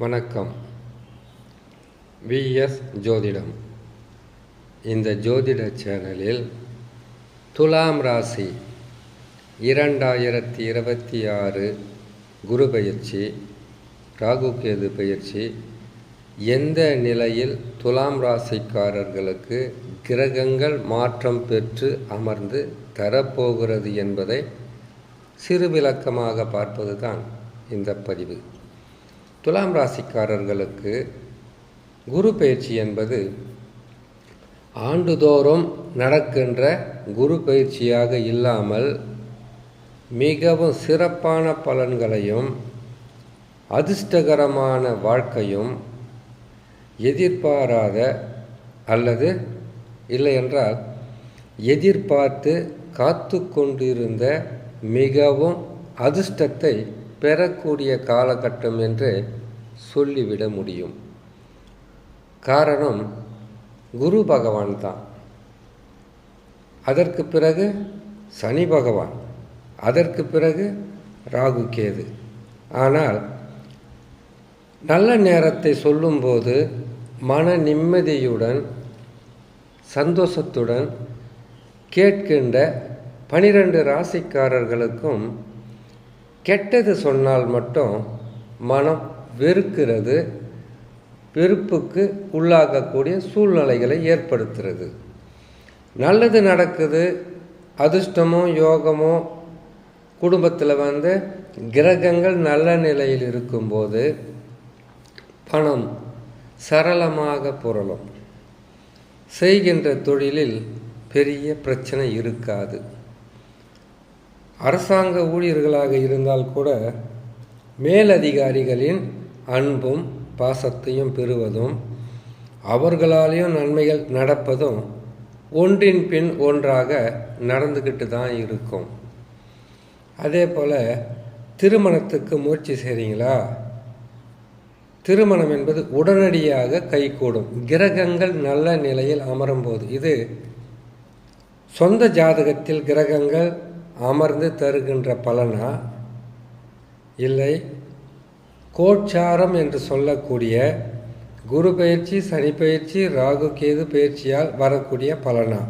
வணக்கம். விஎஸ் ஜோதிடம். இந்த ஜோதிட சேனலில் துலாம் ராசி 2026 குரு பயிற்சி, ராகு கேது பயிற்சி எந்த நிலையில் துலாம் ராசிக்காரர்களுக்கு கிரகங்கள் மாற்றம் பெற்று அமர்ந்து தரப்போகிறது என்பதை சிறு விளக்கமாக பார்ப்பது தான் இந்த பதிவு. துலாம் ராசிக்காரர்களுக்கு குரு பயிற்சி என்பது ஆண்டுதோறும் நடக்கின்ற குரு பயிற்சியாக இல்லாமல் மிகவும் சிறப்பான பலன்களையும் அதிர்ஷ்டகரமான வாழ்க்கையும் எதிர்பாராத அல்லது இல்லையென்றால் எதிர்பார்த்து காத்து கொண்டிருந்த மிகவும் அதிர்ஷ்டத்தை பெறக்கூடிய காலகட்டம் என்று சொல்லிவிட முடியும். காரணம் குரு பகவான் தான். அதற்கு பிறகு சனி பகவான், அதற்கு பிறகு ராகு கேது. ஆனால் நல்ல நேரத்தை சொல்லும்போது மன நிம்மதியுடன் சந்தோஷத்துடன் கேட்கின்ற 12 ராசிக்காரர்களுக்கும் கெட்டது சொன்னால் மட்டும் மனம் வெறுக்கிறது, வெறுப்புக்கு உள்ளாகக்கூடிய சூழ்நிலைகளை ஏற்படுத்துகிறது. நல்லது நடக்குது, அதிர்ஷ்டமோ யோகமோ குடும்பத்தில் கிரகங்கள் நல்ல நிலையில் இருக்கும்போது பணம் சரளமாக புரளும். செய்கின்ற தொழிலில் பெரிய பிரச்சனை இருக்காது. அரசாங்க ஊழியர்களாக இருந்தால் கூட மேலதிகாரிகளின் அன்பும் பாசத்தையும் பெறுவதும் அவர்களாலேயும் நன்மைகள் நடப்பதும் ஒன்றின் பின் ஒன்றாக நடந்துக்கிட்டு தான் இருக்கும். அதே போல் திருமணத்துக்கு முயற்சி செய்கிறீங்களா? திருமணம் என்பது உடனடியாக கைகூடும். கிரகங்கள் நல்ல நிலையில் அமரும்போது. இது சொந்த ஜாதகத்தில் கிரகங்கள் அமர்ந்து தருகின்ற பலனா, இல்லை கோட்சாரம் என்று சொல்லக்கூடிய குரு பயிற்சி, சனி பயிற்சி, ராகு கேது பயிற்சியால் வரக்கூடிய பலனா?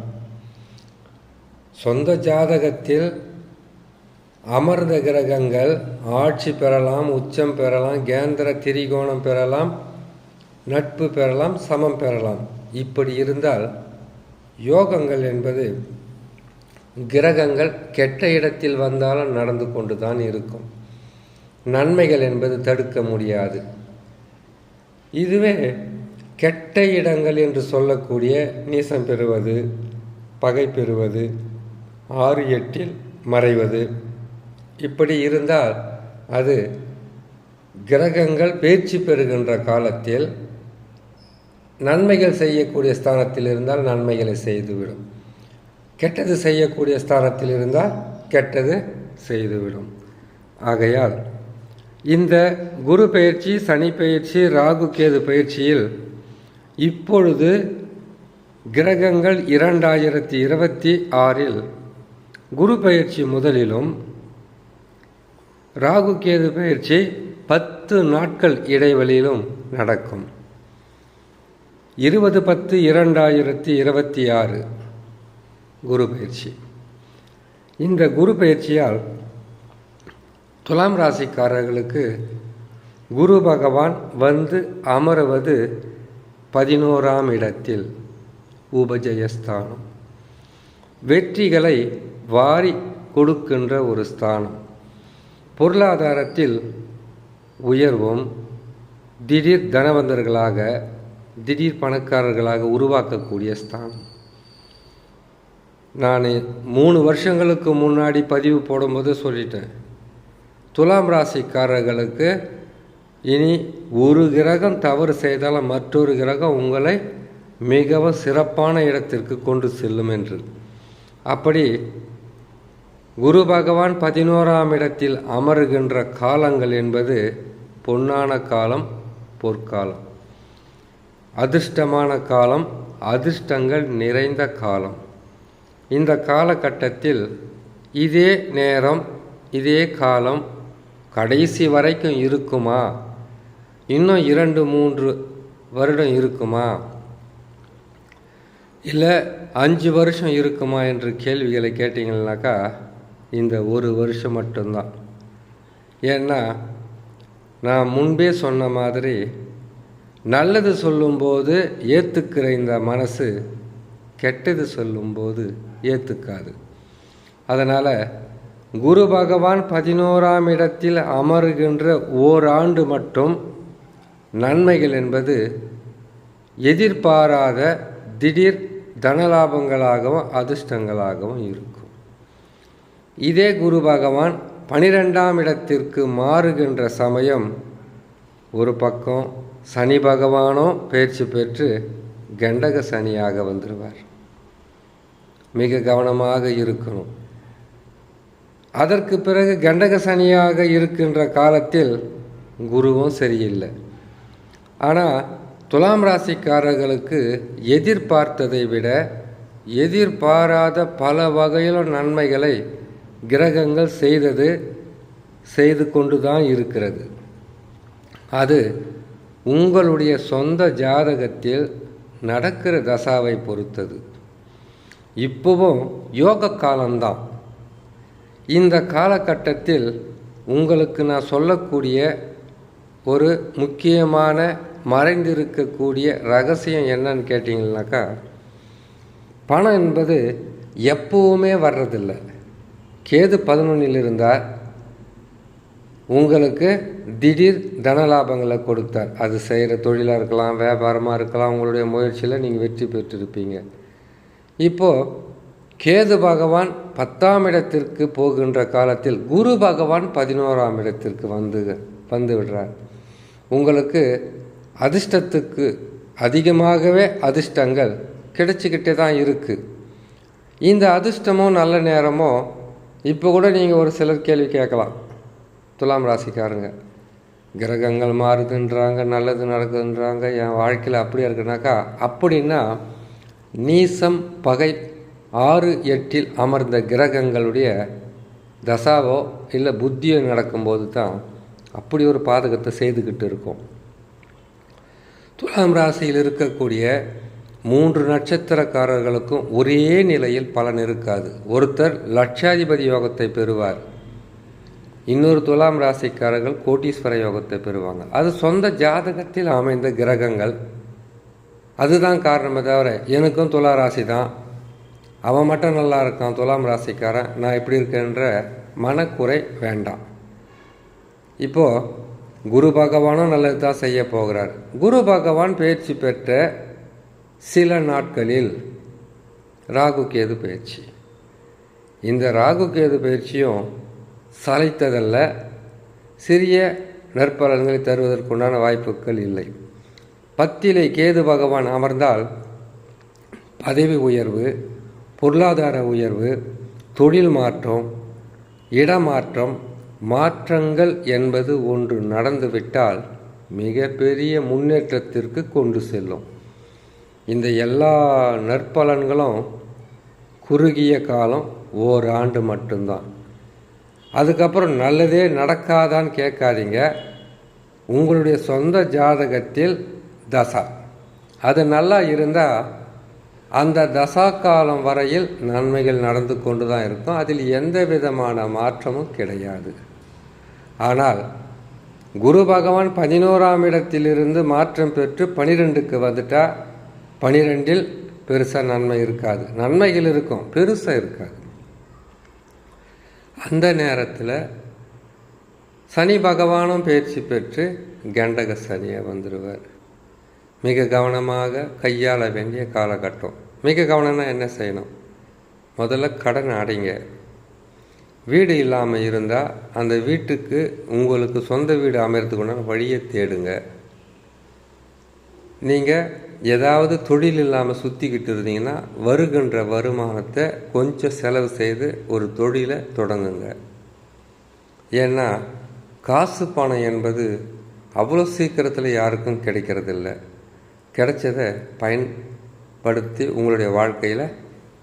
சொந்த ஜாதகத்தில் அமர்ந்த கிரகங்கள் ஆட்சி பெறலாம், உச்சம் பெறலாம், கேந்திர திரிகோணம் பெறலாம், நட்பு பெறலாம், சமம் பெறலாம். இப்படி இருந்தால் யோகங்கள் என்பது கிரகங்கள் கெட்ட இடத்தில் வந்தாலும் நடந்து கொண்டு தான் இருக்கும். நன்மைகள் என்பது தடுக்க முடியாது. இதுவே கெட்ட இடங்கள் என்று சொல்லக்கூடிய நீசம் பெறுவது, பகை பெறுவது, 6-8 மறைவது, இப்படி இருந்தால் அது கிரகங்கள் பேச்சு பெறுகின்ற காலத்தில் நன்மைகள் செய்யக்கூடிய ஸ்தானத்தில் இருந்தால் நன்மைகளை செய்துவிடும். கெட்டது செய்யக்கூடிய ஸ்தானத்தில் இருந்தால் கெட்டது செய்துவிடும். ஆகையால் இந்த குரு பயிற்சி, சனி பயிற்சி, ராகு கேது பயிற்சியில் இப்பொழுது கிரகங்கள் 2026 குரு பயிற்சி முதலிலும் ராகு கேது பயிற்சி 10 நாட்கள் இடைவெளியிலும் நடக்கும். 20/10/2026 குரு பயிற்சி. இந்த குரு பயிற்சியால் துலாம் ராசிக்காரர்களுக்கு குரு பகவான் அமருவது 11ஆம் இடத்தில், உபஜயஸ்தானம். வெற்றிகளை வாரி கொடுக்கின்ற ஒரு ஸ்தானம். பொருளாதாரத்தில் உயர்வும், திடீர் தனவந்தர்களாக, திடீர் பணக்காரர்களாக உருவாக்கக்கூடிய ஸ்தானம். நான் 3 வருஷங்களுக்கு முன்னாடி பதிவு போடும்போது சொல்லிட்டேன், துலாம் ராசிக்காரர்களுக்கு இனி ஒரு கிரகம் தவறு செய்தாலும் மற்றொரு கிரகம் உங்களை மிகவும் சிறப்பான இடத்திற்கு கொண்டு செல்லும் என்று. அப்படி குரு பகவான் 11ஆம் இடத்தில் அமருகின்ற காலங்கள் என்பது பொன்னான காலம், பொற்காலம், அதிர்ஷ்டமான காலம், அதிர்ஷ்டங்கள் நிறைந்த காலம். இந்த காலகட்டத்தில் இதே நேரம், இதே காலம் கடைசி வரைக்கும் இருக்குமா இன்னும் 2-3 வருடம் இருக்குமா, இல்லை 5 வருஷம் இருக்குமா என்று கேள்விகளை கேட்டிங்கன்னாக்கா இந்த 1 வருஷம் மட்டும்தான். ஏன்னா நான் முன்பே சொன்ன மாதிரி நல்லது சொல்லும்போது ஏற்றுக்கிற இந்த மனசு கெட்டது சொல்லும்போது ஏற்றுக்காது. அதனால் குரு பகவான் 11ஆம் இடத்தில் அமருகின்ற ஓராண்டு மட்டும் நன்மைகள் என்பது எதிர்பாராத திடீர் தனலாபங்களாகவும் அதிர்ஷ்டங்களாகவும் இருக்கும். இதே குரு பகவான் 12ஆம் இடத்திற்கு மாறுகின்ற சமயம் ஒரு பக்கம் சனி பகவானோ பயிற்சி பெற்று கண்டக சனியாக வந்துடுவார். மிக கவனமாக இருக்கணும். அதற்கு பிறகு கண்டக சனியாக இருக்கின்ற காலத்தில் குருவும் சரியில்லை. ஆனால் துலாம் ராசிக்காரர்களுக்கு எதிர்பார்த்ததை விட எதிர்பாராத பல வகையிலும் நன்மைகளை கிரகங்கள் செய்து கொண்டு தான் இருக்கிறது. அது உங்களுடைய சொந்த ஜாதகத்தில் நடக்கிற தசாவை பொறுத்தது. இப்போவும் யோக காலம்தான். இந்த காலகட்டத்தில் உங்களுக்கு நான் சொல்லக்கூடிய ஒரு முக்கியமான மறைந்திருக்கக்கூடிய ரகசியம் என்னன்னு கேட்டிங்கன்னாக்கா, பணம் என்பது எப்பவுமே வர்றதில்லை. கேது 11 இருந்தால் உங்களுக்கு திடீர் தனலாபங்களை கொடுத்தார். அது செய்கிற தொழிலாக இருக்கலாம், வியாபாரமாக இருக்கலாம், உங்களுடைய முயற்சியில் நீங்கள் வெற்றி பெற்றிருப்பீங்க. இப்போது கேது பகவான் 10ஆம் இடத்திற்கு போகின்ற காலத்தில் குரு பகவான் 11ஆம் இடத்திற்கு வந்து விடுறார். உங்களுக்கு அதிர்ஷ்டத்துக்கு அதிகமாகவே அதிர்ஷ்டங்கள் கிடைச்சிக்கிட்டே தான் இருக்குது. இந்த அதிர்ஷ்டமோ நல்ல நேரமோ இப்போ கூட நீங்கள் ஒரு சிலர் கேள்வி கேட்கலாம். துலாம் ராசிக்காரங்க, கிரகங்கள் மாறுதுன்றாங்க, நல்லது நடக்குதுன்றாங்க, என் வாழ்க்கையில் அப்படியே இருக்குனாக்கா, அப்படின்னா நீசம் பகை 6-8 அமர்ந்த கிரகங்களுடைய தசாவோ இல்லை புத்தியோ நடக்கும்போது தான் அப்படி ஒரு பாதகத்தை செய்துக்கிட்டு இருக்கும். துலாம் ராசியில் இருக்கக்கூடிய 3 நட்சத்திரக்காரர்களுக்கும் ஒரே நிலையில் பலன் இருக்காது. ஒருத்தர் லட்சாதிபதி யோகத்தை பெறுவார், இன்னொரு துலாம் ராசிக்காரர்கள் கோட்டீஸ்வர யோகத்தை பெறுவாங்க. அது சொந்த ஜாதகத்தில் அமைந்த கிரகங்கள். அதுதான் காரணமே தவிர எனக்கும் துலா ராசி தான், அவன் மட்டும் நல்லா இருக்கான் துலாம் ராசிக்காரன், நான் எப்படி இருக்கேன்ற மனக்குறை வேண்டாம். இப்போது குரு பகவானும் நல்லது தான் செய்ய போகிறார். குரு பகவான் பயிற்சி பெற்ற சில நாட்களில் ராகு கேது பயிற்சி. இந்த ராகு கேது பயிற்சியும் சளைத்ததல்ல, சிறிய நற்பலன்களை தருவதற்குண்டான வாய்ப்புகள் இல்லை. 10 கேது பகவான் அமர்ந்தால் பதவி உயர்வு, பொருளாதார உயர்வு, தொழில் மாற்றம், இடமாற்றம், மாற்றங்கள் என்பது ஒன்று நடந்துவிட்டால் மிகப்பெரிய முன்னேற்றத்திற்கு கொண்டு செல்லும். இந்த எல்லா நற்பலன்களும் குறுகிய காலம், ஓராண்டு மட்டும்தான். அதுக்கப்புறம் நல்லதே நடக்காதான்னு கேட்காதீங்க. உங்களுடைய சொந்த ஜாதகத்தில் தசா அது நல்லா இருந்தால் அந்த தசா காலம் வரையில் நன்மைகள் நடந்து கொண்டு தான் இருக்கும். அதில் எந்த விதமான மாற்றமும் கிடையாது. ஆனால் குரு பகவான் 11ஆம் இடத்திலிருந்து மாற்றம் பெற்று 12க்கு வந்துட்டால் 12இல் பெருசாக நன்மை இருக்காது. நன்மைகள் இருக்கும், பெருசாக இருக்காது. அந்த நேரத்தில் சனி பகவானும் பயிற்சி பெற்று கண்டக சனியாக வந்துடுவார். மிக கவனமாக கையாள வேண்டிய காலகட்டம். மிக கவனம்னா என்ன செய்யணும்? முதல்ல கடன் அடைங்க. வீடு இல்லாமல் இருந்தால் அந்த வீட்டுக்கு உங்களுக்கு சொந்த வீடு அமைகிறதுக்குண்டான வழியை தேடுங்க. நீங்கள் ஏதாவது தொழில் இல்லாமல் சுற்றிக்கிட்டு இருந்தீங்கன்னா வருகின்ற வருமானத்தை கொஞ்சம் செலவு செய்து ஒரு தொழிலை தொடங்குங்க. ஏன்னா காசு பணம் என்பது அவ்வளோ சீக்கிரத்தில் யாருக்கும் கிடைக்கிறதில்ல. கிடைச்சதை பயன்படுத்தி உங்களுடைய வாழ்க்கையில்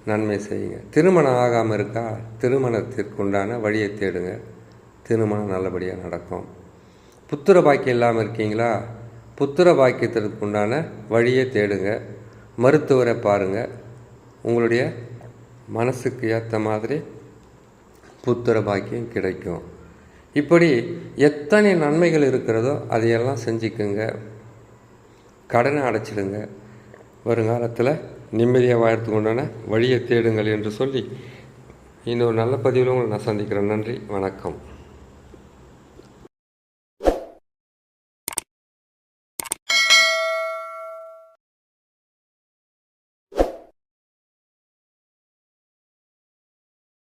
நன்மை செய்யுங்க. திருமணம் ஆகாமல் இருக்கா, திருமணத்திற்குண்டான வழியை தேடுங்க. திருமணம் நல்லபடியாக நடக்கும். புத்திர பாக்கியம் இல்லாமல் இருக்கீங்களா, புத்திர பாக்கியத்திற்கு உண்டான வழியை தேடுங்க, மருத்துவரை பாருங்கள். உங்களுடைய மனசுக்கு ஏற்ற மாதிரி புத்திர பாக்கியம் கிடைக்கும். இப்படி எத்தனை நன்மைகள் இருக்கிறதோ அதையெல்லாம் செஞ்சுக்குங்க. கடனை அடைச்சிடுங்க. வருங்காலத்தில் நிம்மதியாக வாழறதுக்கு உண்டான வழியை தேடுங்கள் என்று சொல்லி இன்னொரு நல்ல பதிவில் உங்களை நான் சந்திக்கிறேன். நன்றி, வணக்கம்.